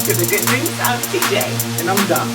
to the good news. I'm TJ. And I'm Doc.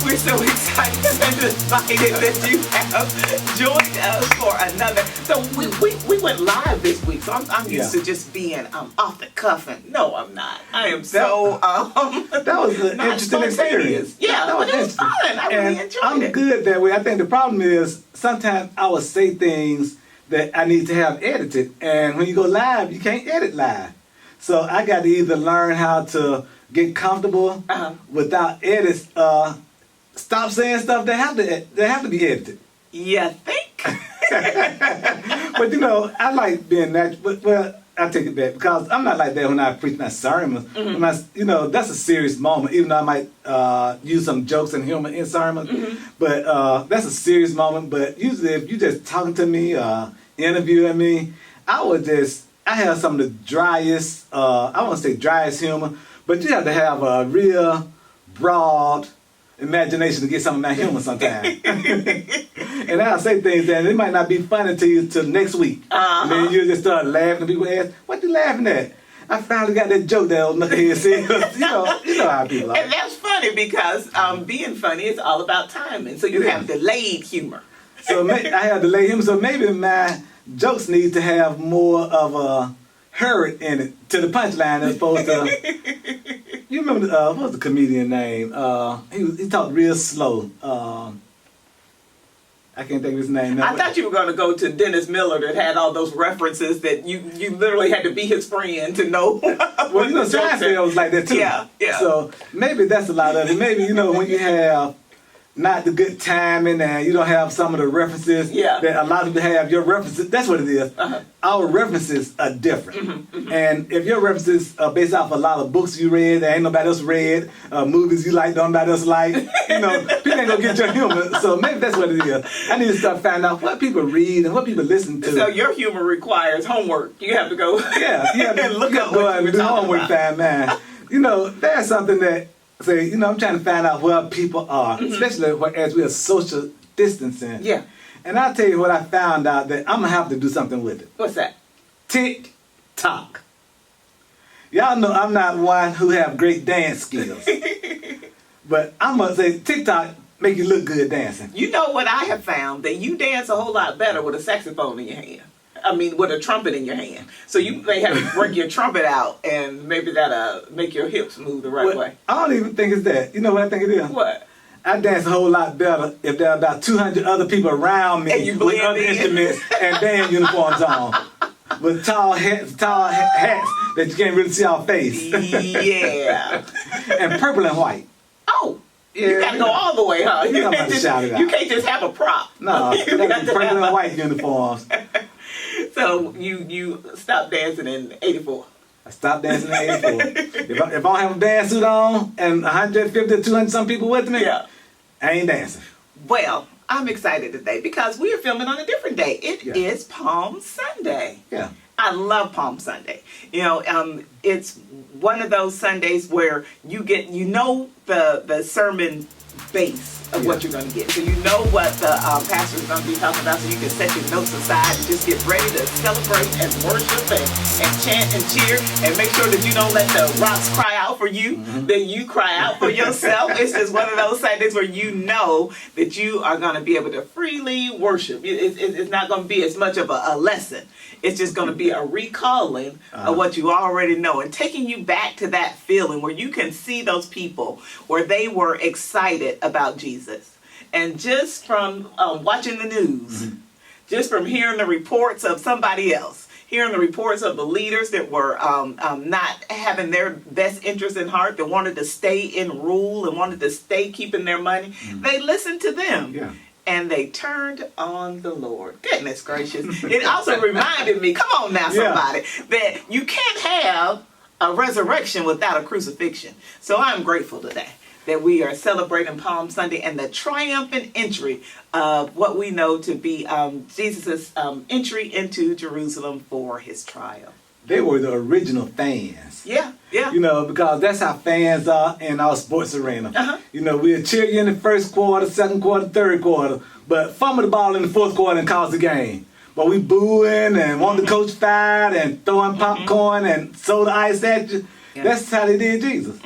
We're so excited and excited that you have joined us for another. So we went live this week, so I'm used to just being off the cuff, and no, I'm not. I am so that was an interesting experience. Yeah, that was it was fun. I really enjoyed it. I'm good that way. I think the problem is sometimes I will say things that I need to have edited, and when you go live, you can't edit live. So I got to either learn how to get comfortable without edits. Stop saying stuff that have to be edited. You think? But you know, I like being natural. But well, I take it back because I'm not like that when I preach my sermons. When that's a serious moment. Even though I might use some jokes and humor in sermons, but that's a serious moment. But usually, if you just talking to me, interviewing me, I have some of the driest. I won't say driest humor, but you have to have a real broad imagination to get some of my humor sometimes. And I'll say things that it might not be funny to you till next week. And then you just start laughing and people ask, what you laughing at? I finally got that joke that old knucklehead said. you know how people are. And that's funny because being funny is all about timing. So you have delayed humor. So I have delayed humor. So maybe my jokes need to have more of a hurry in it to the punchline as opposed to... You remember what was the comedian name? He talked real slow. I can't think of his name now. I thought you were going to go to Dennis Miller that had all those references that you literally had to be his friend to know. Well, Seinfeld was like that too. Yeah. So maybe that's a lot of it. Maybe, when you have not the good timing and you don't have some of the references that a lot of people have, your references, that's what it is. Our references are different. And if your references are based off a lot of books you read that ain't nobody else read, movies you like that nobody else like, people ain't gonna get your humor. So maybe that's what it is. I need to start finding out what people read and what people listen to. So your humor requires homework. You have to go you have to look up go what you were and do talking homework, about. man. There's something that I'm trying to find out where people are, especially as we are social distancing. Yeah. And I'll tell you what I found out that I'm going to have to do something with it. What's that? TikTok. Y'all know I'm not one who have great dance skills. But I'm going to say TikTok make you look good dancing. You know what I have found? That you dance a whole lot better with a saxophone in your hand. I mean, with a trumpet in your hand. So you may have to break your trumpet out, and maybe that'll make your hips move the right way. I don't even think it's that. You know what I think it is? What? I dance a whole lot better if there are about 200 other people around me with other instruments and band uniforms on. With tall hats that you can't really see our face. Yeah. And purple and white. Oh. Yeah, you gotta go all the way, huh? You can't shout it out. You can't just have a prop. No, you got to be purple and white uniforms. So you stopped dancing in 84. I stopped dancing in 84. If I don't have a dance suit on and 150 to 200 some people with me, I ain't dancing. Well, I'm excited today because we are filming on a different day. It is Palm Sunday. Yeah. I love Palm Sunday. It's one of those Sundays where you get, the sermon base of what you're going to get. So you know what the pastor is going to be talking about, so you can set your notes aside and just get ready to celebrate and worship and chant and cheer, and make sure that you don't let the rocks cry out for you, that you cry out for yourself. It's just one of those Sundays where you know that you are going to be able to freely worship. It's not going to be as much of a lesson. It's just going to be a recalling of what you already know and taking you back to that feeling where you can see those people where they were excited about Jesus. And just from watching the news, just from hearing the reports of somebody else, hearing the reports of the leaders that were not having their best interest in heart, that wanted to stay in rule and wanted to stay keeping their money, they listened to them. Yeah. And they turned on the Lord. Goodness gracious. It also reminded me, come on now somebody, that you can't have a resurrection without a crucifixion. So I'm grateful today that we are celebrating Palm Sunday and the triumphant entry of what we know to be Jesus' entry into Jerusalem for his trial. They were the original fans. Yeah. Because that's how fans are in our sports arena. We'll cheer you in the first quarter, second quarter, third quarter, but fumble the ball in the fourth quarter and cause the game. But we booing and want the coach fired and throwing popcorn and soda ice at you. Yeah. That's how they did Jesus.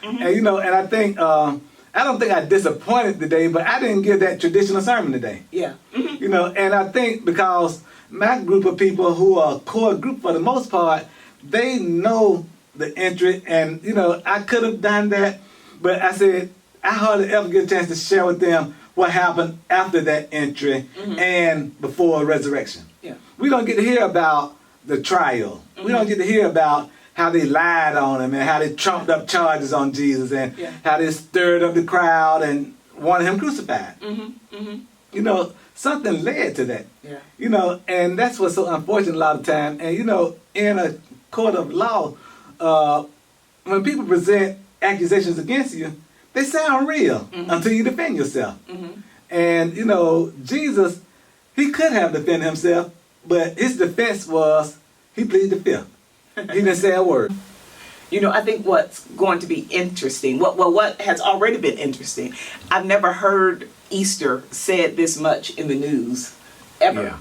And you know, and I think I don't think I disappointed today, but I didn't give that traditional sermon today. Yeah. You know, and I think because my group of people who are a core group for the most part, they know the entry, and you know, I could have done that, but I said I hardly ever get a chance to share with them what happened after that entry and before resurrection. Yeah. We don't get to hear about the trial. We don't get to hear about how they lied on him and how they trumped up charges on Jesus and how they stirred up the crowd and wanted him crucified. You know, something led to that. Yeah. You know, and that's what's so unfortunate a lot of time. And you know, in a court of law, when people present accusations against you, they sound real until you defend yourself. And you know, Jesus, he could have defended himself, but his defense was he pleaded the fifth. He didn't say a word. You know, I think what's going to be interesting, what has already been interesting, I've never heard Easter said this much in the news, ever. Yeah.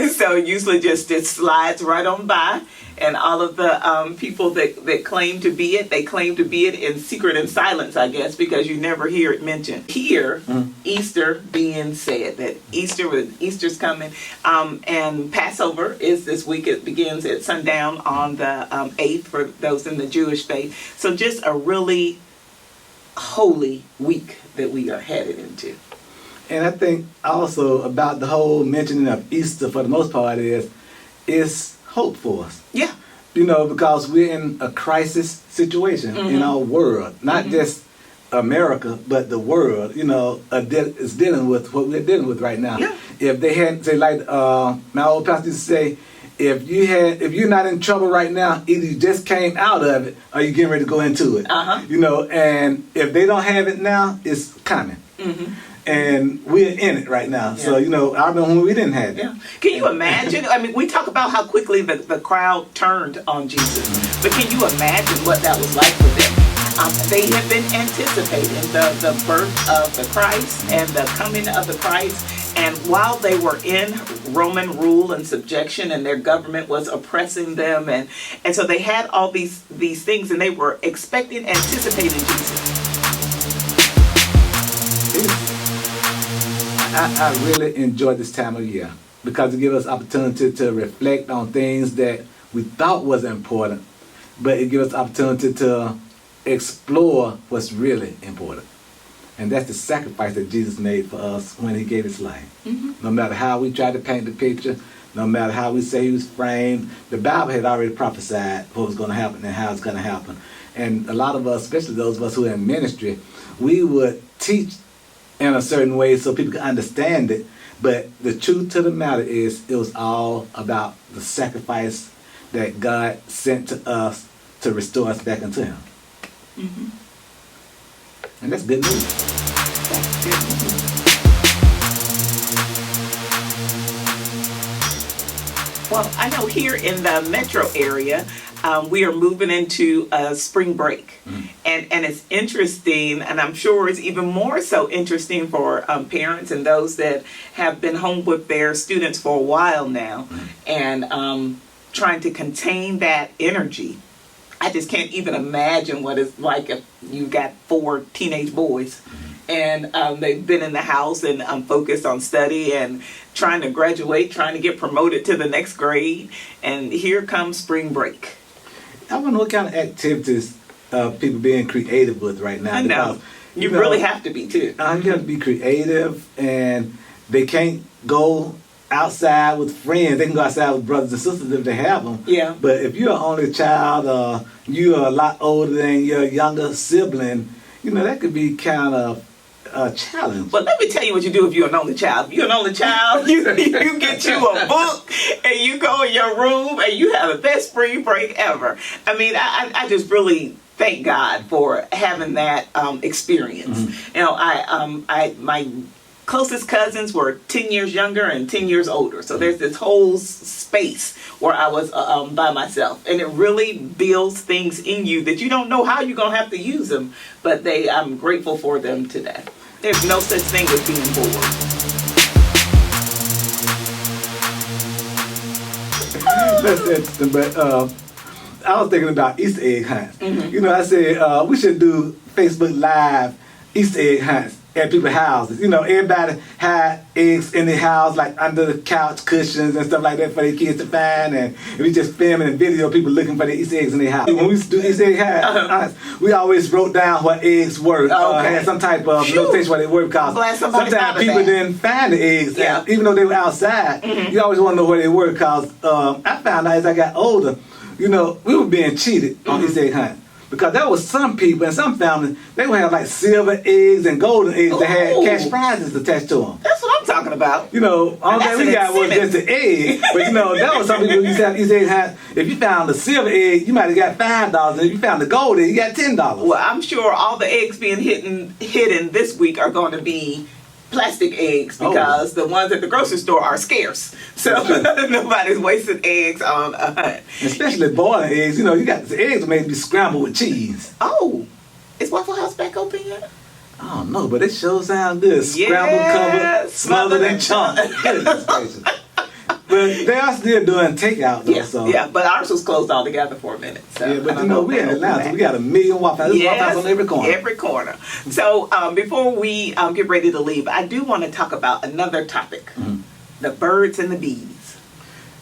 So usually just it slides right on by, and all of the people that claim to be it, they claim to be it in secret and silence, I guess, because you never hear it mentioned. Here, Easter being said, that Easter's coming, and Passover is this week. It begins at sundown on the 8th for those in the Jewish faith. So just a really holy week that we are headed into. And I think also about the whole mentioning of Easter for the most part is hope for us. Yeah. You know, because we're in a crisis situation in our world, not just America, but the world, you know, is dealing with what we're dealing with right now. Yeah. If they hadn't, say, like my old pastor used to say, if you're not in trouble right now, either you just came out of it or you're getting ready to go into it. You know, and if they don't have it now, it's coming. And we're in it right now. So, you know, I remember when we didn't have it. Yeah. Can you imagine? I mean, we talk about how quickly the crowd turned on Jesus. But can you imagine what that was like for them? They had been anticipating the birth of the Christ and the coming of the Christ. And while they were in Roman rule and subjection and their government was oppressing them, and so they had all these things, and they were expecting, anticipating Jesus. I really enjoy this time of year because it gives us opportunity to reflect on things that we thought was important, but it gives us opportunity to explore what's really important. And that's the sacrifice that Jesus made for us when he gave his life. No matter how we try to paint the picture, no matter how we say he was framed, the Bible had already prophesied what was going to happen and how it's going to happen. And a lot of us, especially those of us who are in ministry, we would teach in a certain way so people can understand it. But the truth to the matter is it was all about the sacrifice that God sent to us to restore us back into him. And that's good news. That's good news. Well, I know here in the metro area, we are moving into spring break. And it's interesting, and I'm sure it's even more so interesting for parents and those that have been home with their students for a while now, and trying to contain that energy. I just can't even imagine what it's like if you've got 4 teenage boys and they've been in the house and focused on study and trying to graduate, trying to get promoted to the next grade, and here comes spring break. I wonder what kind of activities people being creative with right now. I know. You really have to be too. You have to be creative, and they can't go outside with friends. They can go outside with brothers and sisters if they have them. Yeah. But if you're an only child or you're a lot older than your younger sibling, you know, that could be kind of a challenge. But let me tell you what you do if you're an only child. If you're an only child, you get you a book and you go in your room and you have the best spring break ever. I mean, I just really thank God for having that experience. You know, my closest cousins were 10 years younger and 10 years older. So there's this whole space where I was by myself. And it really builds things in you that you don't know how you're going to have to use them. But I'm grateful for them today. There's no such thing as being bored. That's interesting. But I was thinking about Easter egg hunts. You know, I said we should do Facebook Live Easter egg hunts at people's houses. You know, everybody had eggs in their house, like under the couch cushions and stuff like that for their kids to find. And we just filming and video people looking for the Easter eggs in their house. When we used to do Easter egg hunts, we always wrote down what eggs were. Had some type of notation what they were, because sometimes people didn't find the eggs. Yeah. Even though they were outside, you always want to know where they were, because I found out as I got older, you know, we were being cheated on Easter egg hunts. Because there was some people and some families, they would have like silver eggs and golden eggs that had cash prizes attached to them. That's what I'm talking about. You know, all that we got was just an egg. But you know, that was some people who used to have Easter egg hunts. If you found the silver egg, you might have got $5. And if you found the gold egg, you got $10. Well, I'm sure all the eggs being hidden this week are going to be plastic eggs, because the ones at the grocery store are scarce. So nobody's wasting eggs on a hunt. Especially boiling eggs. You know, you got the eggs may be scrambled with cheese. Oh, is Waffle House back open yet? I don't know, but it sure sounds good. Scrambled, covered, smothered, and chunked. Goodness gracious. But they are still doing takeout though. Yeah, but ours was closed altogether for a minute. So yeah, but you know, we're in Atlanta. We got 1 million Waffle Houses. Waffle House on every corner. Every corner. So before we get ready to leave, I do want to talk about another topic. The birds and the bees.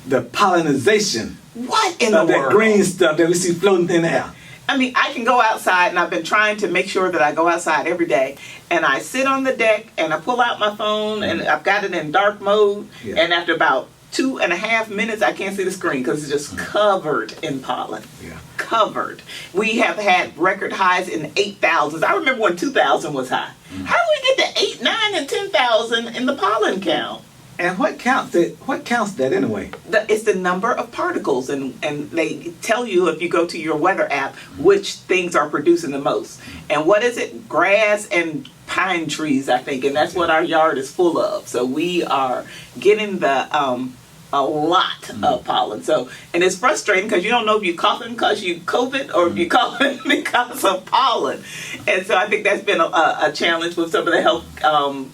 The pollination. What in the world? That green stuff that we see floating in the air. I mean, I can go outside, and I've been trying to make sure that I go outside every day. And I sit on the deck, and I pull out my phone, and I've got it in dark mode. Yeah. And after about 2.5 minutes, I can't see the screen because it's just covered in pollen. Yeah. Covered. We have had record highs in 8,000s. I remember when 2,000 was high. How do we get to 8, 9, and 10,000 in the pollen count? And what counts that anyway? It's the number of particles, and they tell you, if you go to your weather app, which things are producing the most. And what is it? Grass and pine trees, I think, and that's what our yard is full of. So we are getting a lot of pollen. So, and it's frustrating because you don't know if you're coughing because you COVID or if you're coughing because of pollen. And so I think that's been a challenge with some of the health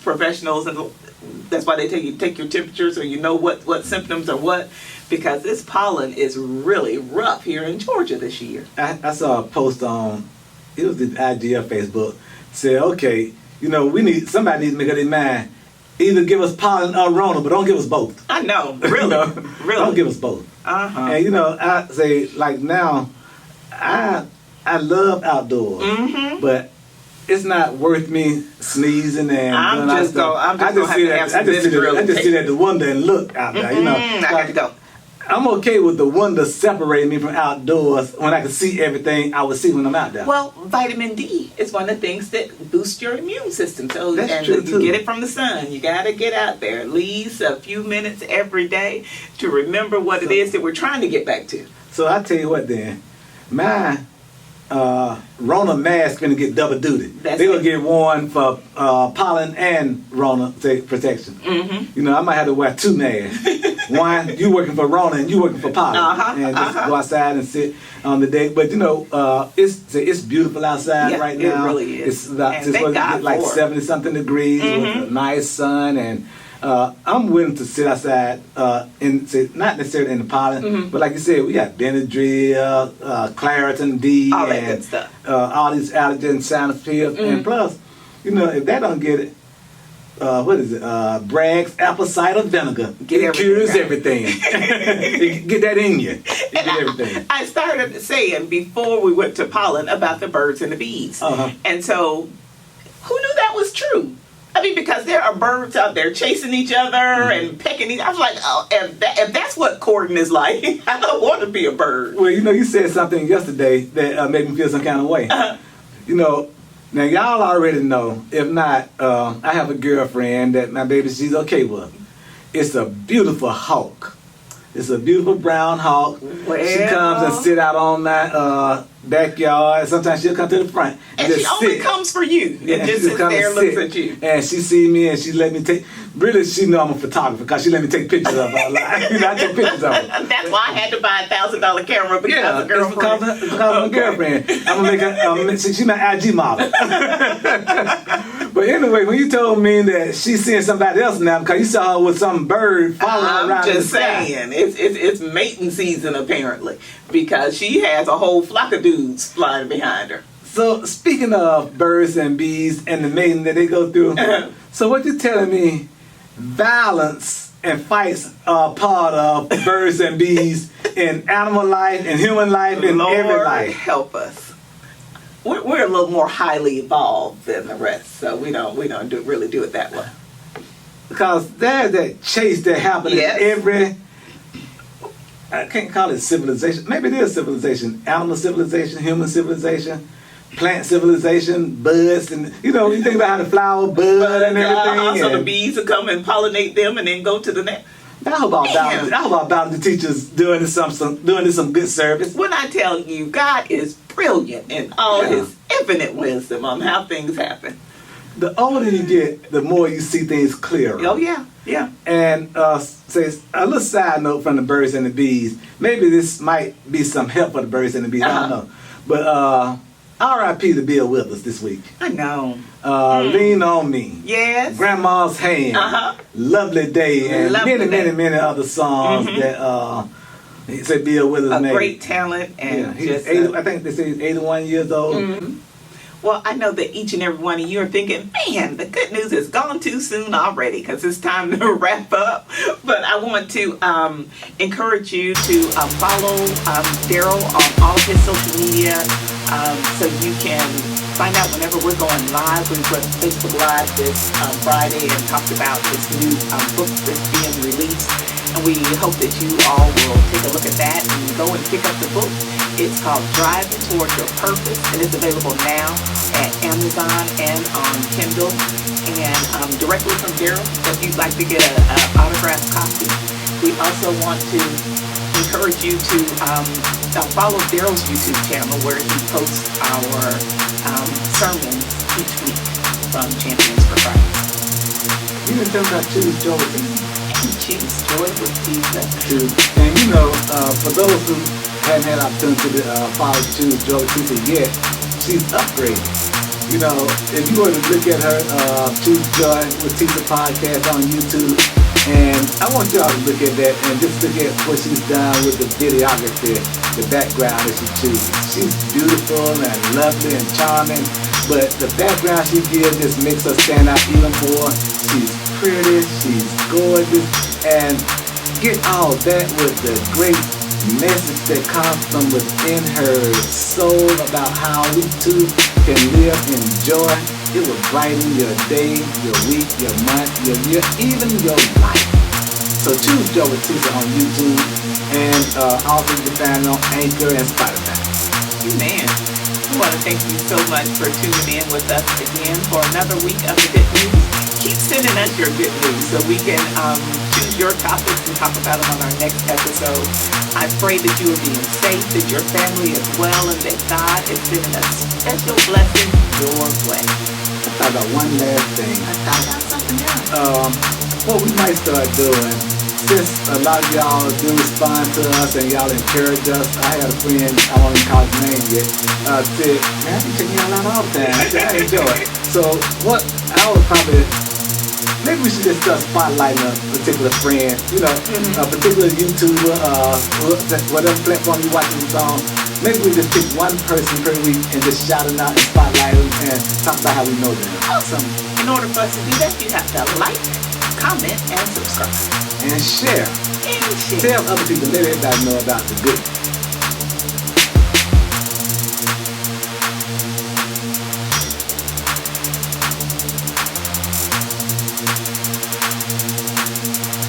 professionals, and that's why they take your temperature so you know what symptoms are what, because this pollen is really rough here in Georgia this year. I saw a post on, it was the IG or Facebook, said, okay, you know, somebody needs to make up their mind. Either give us pollen or Rona, but don't give us both. I know, really, you know? really. Don't give us both. And you know, I say, like now, I love outdoors, but it's not worth me sneezing and I'm just gonna have to have some I just sit at the window and look out there. You know, I got to go. I'm okay with the window separating me from outdoors when I can see everything I would see when I'm out there. Well, vitamin D is one of the things that boosts your immune system. So, that's true too. You get it from the sun. You got to get out there at least a few minutes every day to remember what it is that we're trying to get back to. So I tell you what, then, my Rona mask gonna get double duty. They're gonna get worn for pollen and Rona protection. You know, I might have to wear 2 masks. One, you working for Rona and you working for pollen, and just go outside and sit on the deck. But you know, it's beautiful outside right now. It really is. It's supposed to get like 70-something degrees with a nice sun, and I'm willing to sit outside not necessarily in the pollen, but like you said, we got Benadryl, Claritin D, all that and good stuff. All these allergen sinus pills, and plus, you know, if that don't get it, what is it? Bragg's apple cider vinegar. It cures everything. Get that in you. Get everything. I started saying before we went to pollen about the birds and the bees, and so who knew that was true? I mean, because there are birds out there chasing each other and pecking each other. I was like, oh, if that's what courting is like, I don't want to be a bird. Well, you know, you said something yesterday that made me feel some kind of way. You know, now y'all already know. If not, I have a girlfriend that my baby, she's okay with. It's a beautiful hawk. It's a beautiful brown hawk. Well, she comes and sit out on my backyard. Sometimes she'll come to the front. And she only comes for you. Yeah, and just sits there and looks at you. And she see me and she let me take, really she know I'm a photographer because she let me take pictures of her. Like, you know, I take pictures of her. That's why I had to buy a $1,000 camera because of girlfriend. Because of a girlfriend. I'm going to make her, she's my IG model. But anyway, when you told me that she's seeing somebody else now because you saw her with some bird following around I'm in the just sky. saying, it's mating season apparently, because she has a whole flock of dudes flying behind her. So speaking of birds and bees and the mating that they go through, so what you telling me, violence and fights are part of birds and bees in animal life, in human life, in Lord every life? help us. We're a little more highly evolved than the rest, so we don't really do it that way. Because there's that chase that happens in every, I can't call it civilization. Maybe it is civilization. Animal civilization, human civilization, plant civilization, buds, and you think about how the flower bud and everything. So the and bees will come and pollinate them and then go to the next. How about biology teachers doing this some good service? When I tell you, God is brilliant in all His infinite wisdom on how things happen. The older you get, the more you see things clearer. Oh yeah. And says a little side note from the birds and the bees. Maybe this might be some help for the birds and the bees. I don't know, but R.I.P. to Bill Withers this week. I know. Lean on Me. Yes. Grandma's Hand. Lovely Day, and many other songs that he said Bill Withers made. A great talent, and he's 80, I think they say he's 81 years old. Well, I know that each and every one of you are thinking, man, the good news has gone too soon already because it's time to wrap up. But I want to encourage you to follow Daryl on all of his social media so you can find out whenever we're going live. We went Facebook Live this Friday and talked about this new book that's being released. And we hope that you all will take a look at that and go and pick up the book. It's called Driving Toward Your Purpose, and it's available now at Amazon and on Kindle, and directly from Daryl if you'd like to get an autographed copy. We also want to encourage you to follow Daryl's YouTube channel where he posts our sermons each week from Champions for Christ. You didn't tell me about Choose Joy with Tisa. Choose Joy with Tisa. And for those who hadn't had opportunity to follow Choose Joy with Tisa yet, she's upgraded. If you were to look at her Choose Joy with Tisa podcast on YouTube, and I want y'all to look at that and just look at what she's done with the videography, the background that she chooses. She's beautiful and lovely and charming, but the background she gives just makes her stand out even more. She's pretty, she's gorgeous, and get all that with the great message that comes from within her soul about how we too can live in joy. It will brighten your day, your week, your month, your year, even your life. So Choose Joy with Tisa on YouTube, and also you can find it on Anchor and Spotify. Amen. We want to thank you so much for tuning in with us again for another week of the good news. Keep sending us your good news so we can choose your topics and talk about them on our next episode. I pray that you are being safe, that your family is well, and that God is sending a special blessing your way. I thought about one last thing. I thought about something else. What we might start doing, since a lot of y'all do respond to us and y'all encourage us. I had a friend, I won't even call his name yet, said, man, I be checking y'all out all the time. I enjoy it. So what I would probably, maybe we should just start spotlighting a particular friend, a particular YouTuber, whatever platform you watching this on. Maybe we just pick one person per week and just shout them out and spotlight them and talk about how we know them. Awesome. In order for us to do that, you have to like, comment, and subscribe. And share. Tell other people, let everybody know about the good.